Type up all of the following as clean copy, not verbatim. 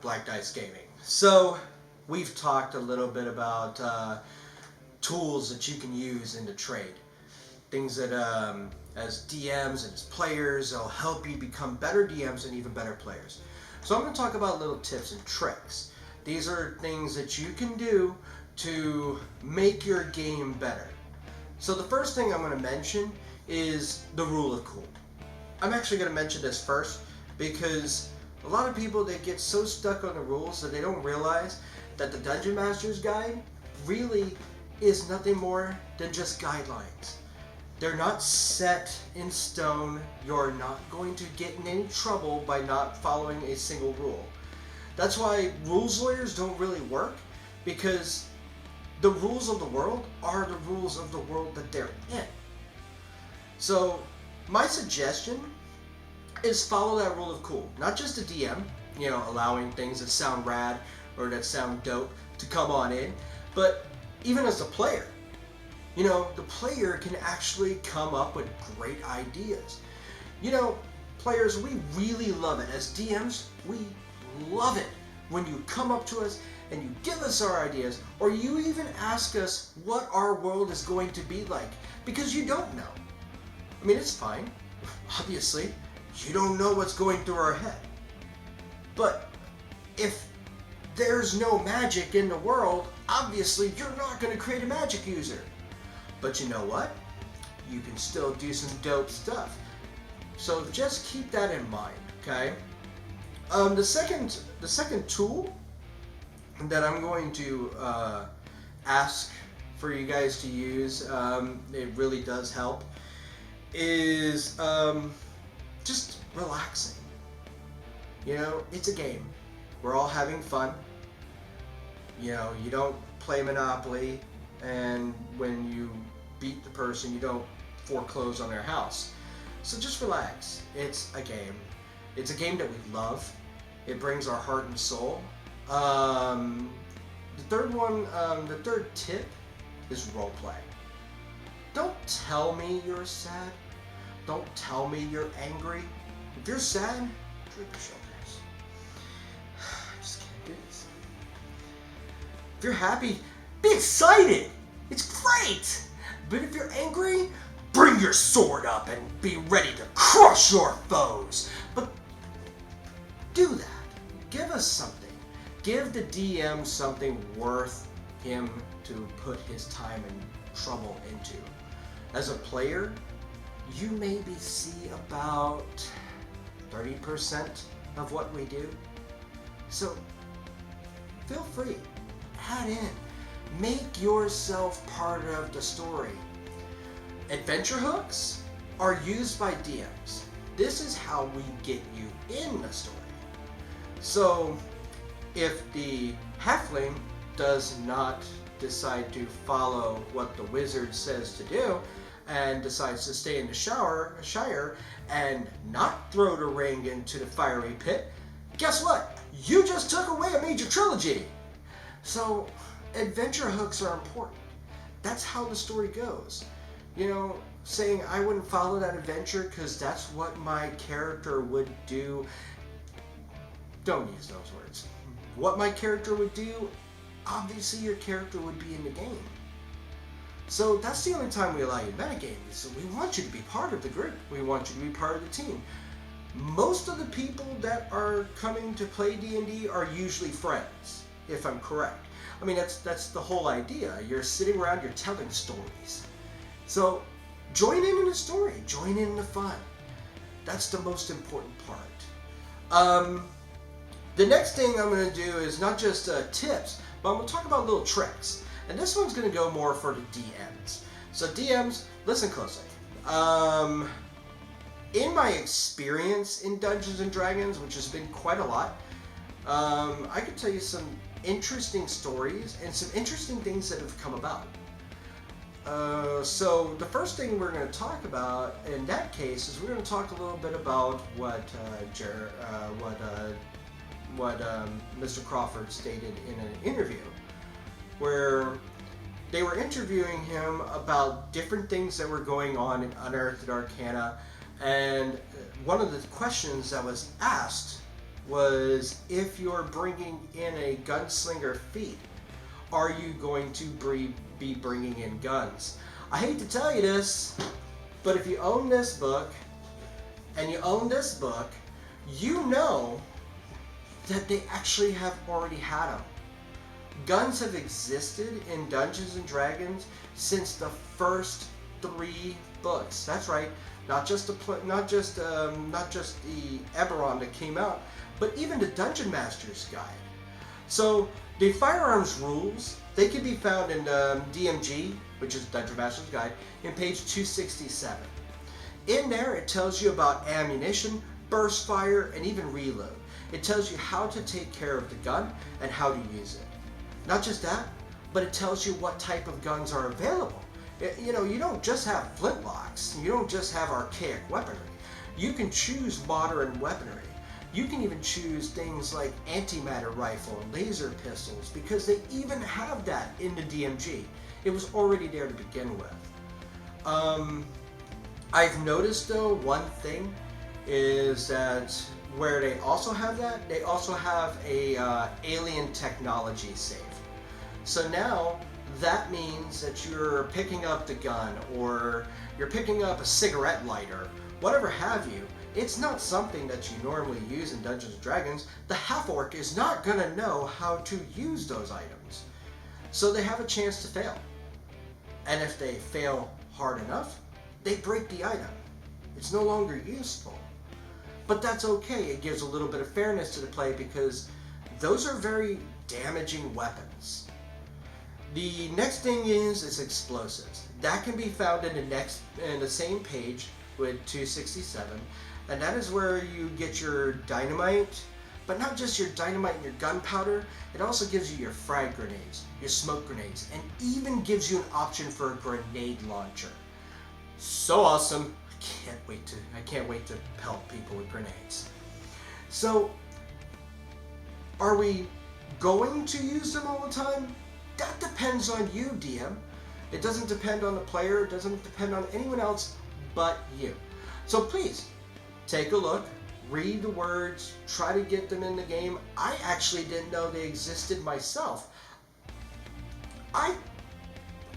Black Dice Gaming. So, we've talked a little bit about tools that you can use in the trade. Things that, as DMs and as players, they'll help you become better DMs and even better players. So I'm going to talk about little tips and tricks. These are things that you can do to make your game better. So the first thing I'm going to mention is the rule of cool. I'm actually going to mention this first because a lot of people, they get so stuck on the rules that they don't realize that the Dungeon Master's Guide really is nothing more than just guidelines. They're not set in stone. You're not going to get in any trouble by not following a single rule. That's why rules lawyers don't really work, because the rules of the world are the rules of the world that they're in. So my suggestion is follow that rule of cool. Not just a DM, allowing things that sound rad or that sound dope to come on in, but even as a player. The player can actually come up with great ideas. Players, we really love it. As DMs, we love it when you come up to us and you give us our ideas, or you even ask us what our world is going to be like, because you don't know. I mean, it's fine. Obviously, you don't know what's going through our head. But if there's no magic in the world, obviously you're not going to create a magic user. But you know what? You can still do some dope stuff. So just keep that in mind, okay? The second tool that I'm going to ask for you guys to use, it really does help, is just relaxing. It's a game. We're all having fun. You don't play Monopoly, and when you beat the person, you don't foreclose on their house. So just relax. It's a game. It's a game that we love. It brings our heart and soul. The third tip is roleplay. Don't tell me you're sad. Don't tell me you're angry. If you're sad, droop your shoulders. I just can't do this. If you're happy, be excited. It's great. But if you're angry, bring your sword up and be ready to crush your foes. But do that. Give us something. Give the DM something worth him to put his time and trouble into. As a player, you maybe see about 30% of what we do. So feel free. Add in. Make yourself part of the story. Adventure hooks are used by DMs. This is how we get you in the story. So, if the halfling does not decide to follow what the wizard says to do, and decides to stay in the Shire and not throw the ring into the fiery pit, guess what? You just took away a major trilogy. So, adventure hooks are important. That's how the story goes. Saying I wouldn't follow that adventure because that's what my character would do. Don't use those words. What my character would do, obviously your character would be in the game. So that's the only time we allow you to metagame. So we want you to be part of the group. We want you to be part of the team. Most of the people that are coming to play D&D are usually friends, if I'm correct. I mean, that's the whole idea. You're sitting around, you're telling stories. So join in the story, join in the fun. That's the most important part. The next thing I'm going to do is not just tips, but I'm going to talk about little tricks. And this one's going to go more for the DMs. So DMs, listen closely. In my experience in Dungeons & Dragons, which has been quite a lot, I could tell you some interesting stories and some interesting things that have come about. So the first thing we're going to talk about in that case is we're going to talk a little bit about what Mr. Crawford stated in an interview, where they were interviewing him about different things that were going on in Unearthed Arcana, and one of the questions that was asked was if you're bringing in a gunslinger feat, are you going to be bringing in guns? I hate to tell you this, but if you own this book, and you own this book, you know that they actually have already had them. Guns have existed in Dungeons and Dragons since the first 3 books. That's right, not just the Eberron that came out, but even the Dungeon Master's Guide. So the firearms rules, they can be found in DMG, which is Dungeon Master's Guide, in page 267. In there, it tells you about ammunition, burst fire, and even reload. It tells you how to take care of the gun and how to use it. Not just that, but it tells you what type of guns are available. You know, you don't just have flintlocks. You don't just have archaic weaponry. You can choose modern weaponry. You can even choose things like antimatter rifle and laser pistols, because they even have that in the DMG. It was already there to begin with. I've noticed though, one thing is that where they also have that, they also have a alien technology save. So now that means that you're picking up the gun, or you're picking up a cigarette lighter, whatever have you. It's not something that you normally use in Dungeons & Dragons. The half-orc is not going to know how to use those items. So they have a chance to fail. And if they fail hard enough, they break the item. It's no longer useful. But that's okay. It gives a little bit of fairness to the play, because those are very damaging weapons. The next thing is explosives. That can be found in the same page with 267, and that is where you get your dynamite, but not just your dynamite and your gunpowder. It also gives you your frag grenades, your smoke grenades, and even gives you an option for a grenade launcher. So awesome! I can't wait to pelt people with grenades. So, are we going to use them all the time? That depends on you, DM. It doesn't depend on the player. It doesn't depend on anyone else but you. So please, take a look, read the words, try to get them in the game. I actually didn't know they existed myself. I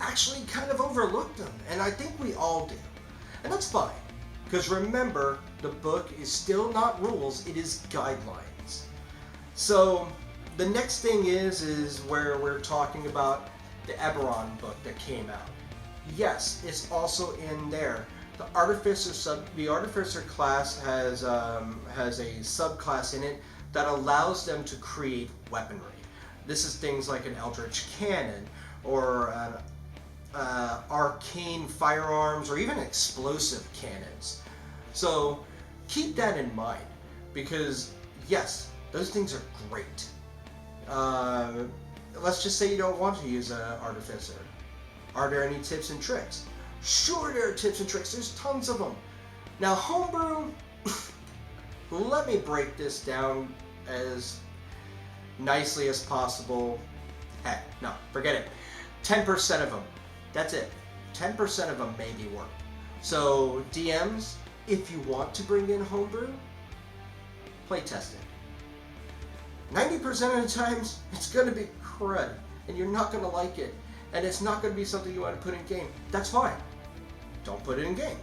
actually kind of overlooked them, and I think we all do. And that's fine, because remember, the book is still not rules, it is guidelines. So the next thing is where we're talking about the Eberron book that came out. Yes, it's also in there. The Artificer class has a subclass in it that allows them to create weaponry. This is things like an Eldritch Cannon, or an arcane firearms, or even explosive cannons. So keep that in mind, because yes, those things are great. Let's just say you don't want to use an Artificer. Are there any tips and tricks? Sure, there are tips and tricks. There's tons of them. Now, homebrew, let me break this down as nicely as possible. Heck, no, forget it. 10% of them. That's it. 10% of them maybe work. So, DMs, if you want to bring in homebrew, play test it. 90% of the times, it's going to be crud, and you're not going to like it, and it's not going to be something you want to put in game. That's fine. Don't put it in game.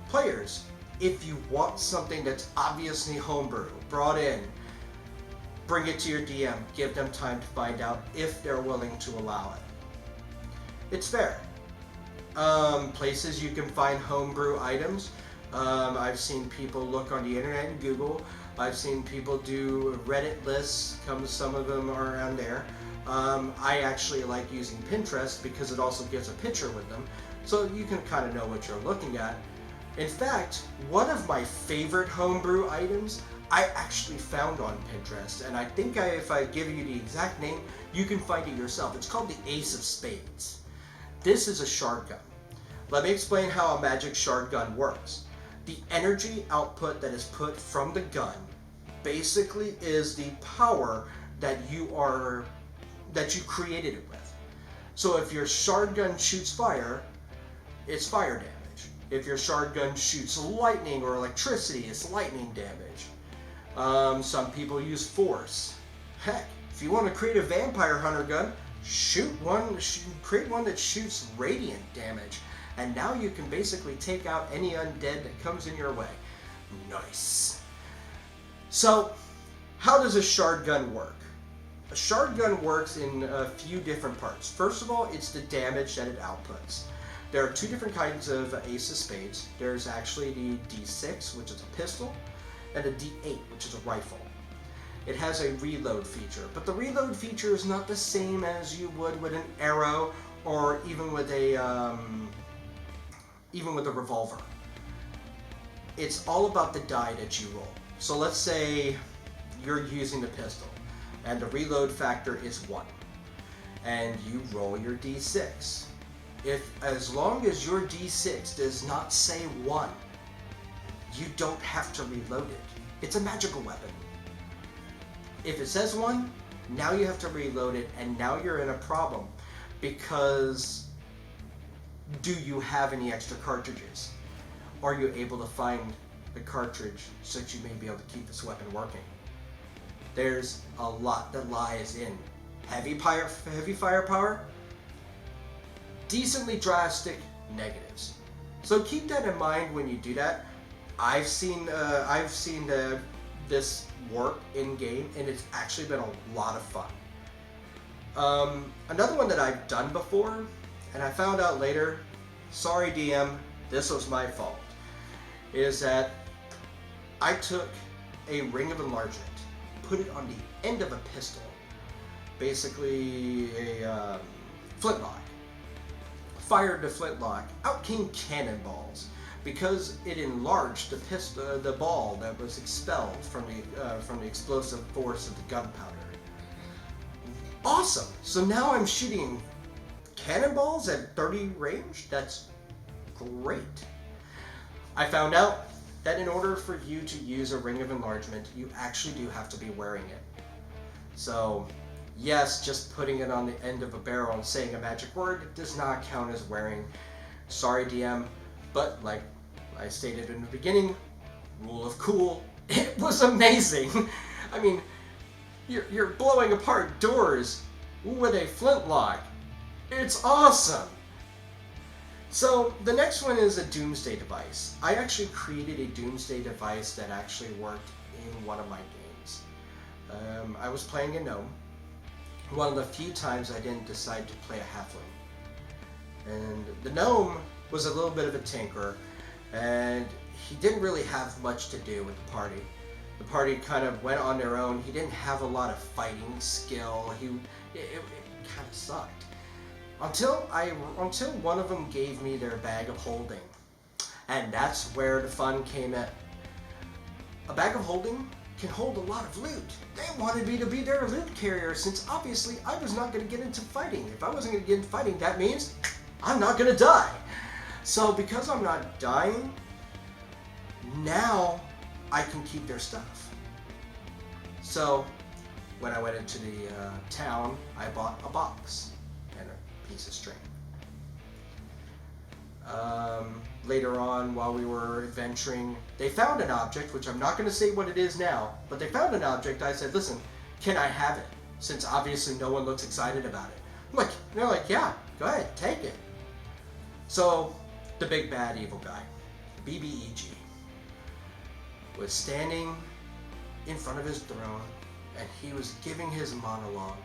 Players, if you want something that's obviously homebrew, brought in, bring it to your DM. Give them time to find out if they're willing to allow it. It's fair. Places you can find homebrew items. I've seen people look on the internet and Google. I've seen people do Reddit lists. Some of them are on there. I actually like using Pinterest because it also gives a picture with them, so you can kind of know what you're looking at. In fact, one of my favorite homebrew items I actually found on Pinterest, and I think if I give you the exact name, you can find it yourself. It's called the Ace of Spades. This is a shard gun. Let me explain how a magic shard gun works. The energy output that is put from the gun basically is the power that you created it with. So if your shard gun shoots fire, it's fire damage. If your shard gun shoots lightning or electricity, it's lightning damage. Some people use force. Heck, if you want to create a vampire hunter gun, create one that shoots radiant damage, and now you can basically take out any undead that comes in your way. Nice. So, how does a shard gun work? A shard gun works in a few different parts. First of all, it's the damage that it outputs. There are two different kinds of ace of spades. There's actually the D6, which is a pistol, and a D8, which is a rifle. It has a reload feature, but the reload feature is not the same as you would with an arrow or even with a revolver. It's all about the die that you roll. So let's say you're using the pistol, and the reload factor is 1, and you roll your D6. As long as your D6 does not say 1, you don't have to reload it. It's a magical weapon. If it says 1, now you have to reload it, and now you're in a problem, because do you have any extra cartridges? Are you able to find the cartridge so that you may be able to keep this weapon working? There's a lot that lies in heavy firepower, decently drastic negatives. So keep that in mind when you do that. I've seen this work in game, and it's actually been a lot of fun. Another one that I've done before, and I found out later, sorry DM, this was my fault, is that I took a ring of enlargement, put it on the end of a pistol, basically a flintlock, fired the flintlock, out came cannonballs, because it enlarged the ball that was expelled from the explosive force of the gunpowder. Awesome! So now I'm shooting cannonballs at 30 range? That's great. I found out that in order for you to use a ring of enlargement, you actually do have to be wearing it. So, yes, just putting it on the end of a barrel and saying a magic word does not count as wearing. Sorry, DM. But like I stated in the beginning, rule of cool, it was amazing. I mean, you're blowing apart doors with a flintlock. It's awesome. So the next one is a doomsday device. I actually created a doomsday device that actually worked in one of my games. I was playing a gnome. One of the few times I didn't decide to play a halfling. And the gnome was a little bit of a tinker, and he didn't really have much to do with the party. The party kind of went on their own. He didn't have a lot of fighting skill. It kind of sucked. Until one of them gave me their bag of holding. And that's where the fun came in. A bag of holding can hold a lot of loot. They wanted me to be their loot carrier, since obviously I was not going to get into fighting. If I wasn't going to get into fighting, that means I'm not going to die. So because I'm not dying, now I can keep their stuff. So when I went into the town, I bought a box and a piece of string. Later on, while we were adventuring, they found an object, which I'm not going to say what it is now, but they found an object. I said, listen, can I have it? Since obviously no one looks excited about it. They're like, yeah, go ahead, take it. So the big bad evil guy, BBEG, was standing in front of his throne, and he was giving his monologue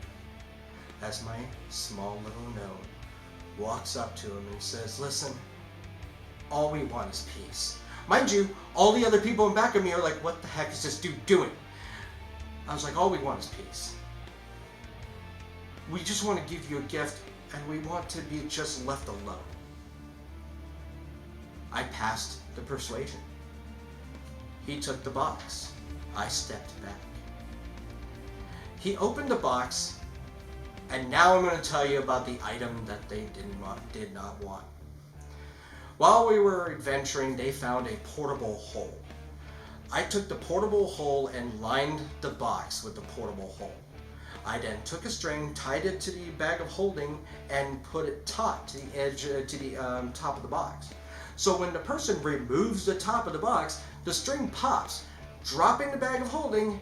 as my small little gnome walks up to him and says, listen, all we want is peace. Mind you, all the other people in back of me are like, what the heck is this dude doing? I was like, all we want is peace. We just want to give you a gift, and we want to be just left alone. I passed the persuasion. He took the box. I stepped back. He opened the box, and now I'm going to tell you about the item that they did not want. While we were adventuring, they found a portable hole. I took the portable hole and lined the box with the portable hole. I then took a string, tied it to the bag of holding, and put it taut to the edge, to the top of the box. So when the person removes the top of the box, the string pops. dropping the bag of holding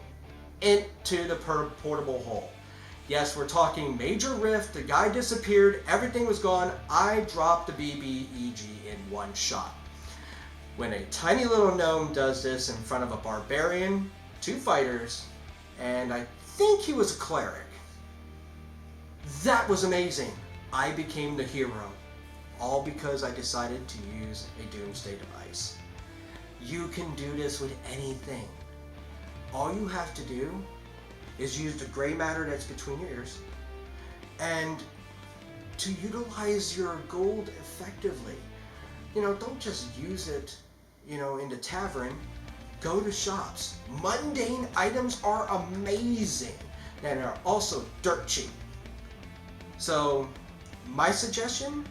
into the portable hole. Yes, we're talking major rift, the guy disappeared, everything was gone. I dropped the BBEG in one shot. When a tiny little gnome does this in front of a barbarian, 2 fighters, and I think he was a cleric. That was amazing. I became the hero, all because I decided to use a doomsday device. You can do this with anything. All you have to do is use the gray matter that's between your ears and to utilize your gold effectively. Don't just use it, in the tavern. Go to shops. Mundane items are amazing and are also dirt cheap. So my suggestion,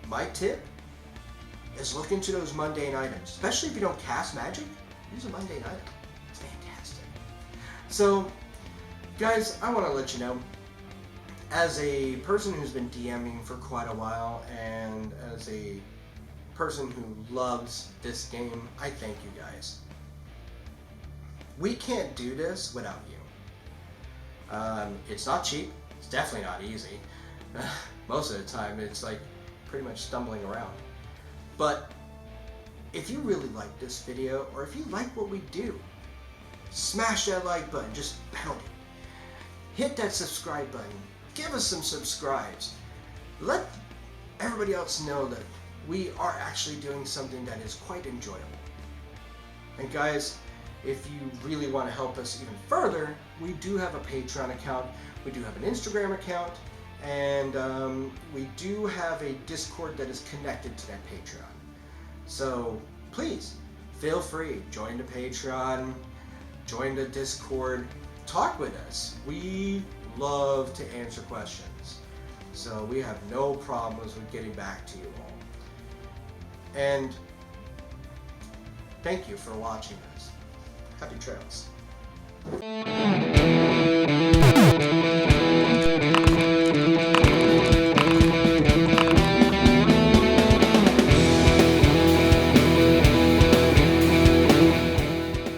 my tip, is look into those mundane items. Especially if you don't cast magic, use a mundane item. It's fantastic. So guys, I want to let you know, as a person who's been DMing for quite a while and as a person who loves this game, I thank you guys. We can't do this without you. It's not cheap. It's definitely not easy. Most of the time it's like pretty much stumbling around. But if you really like this video, or if you like what we do, smash that like button, just pound it. Hit that subscribe button. Give us some subscribes. Let everybody else know that we are actually doing something that is quite enjoyable. And guys, if you really want to help us even further, we do have a Patreon account, we do have an Instagram account, and we do have a Discord that is connected to that Patreon. So please, feel free, join the Patreon, join the Discord, talk with us. We love to answer questions, so we have no problems with getting back to you all. And thank you for watching this. Happy trails.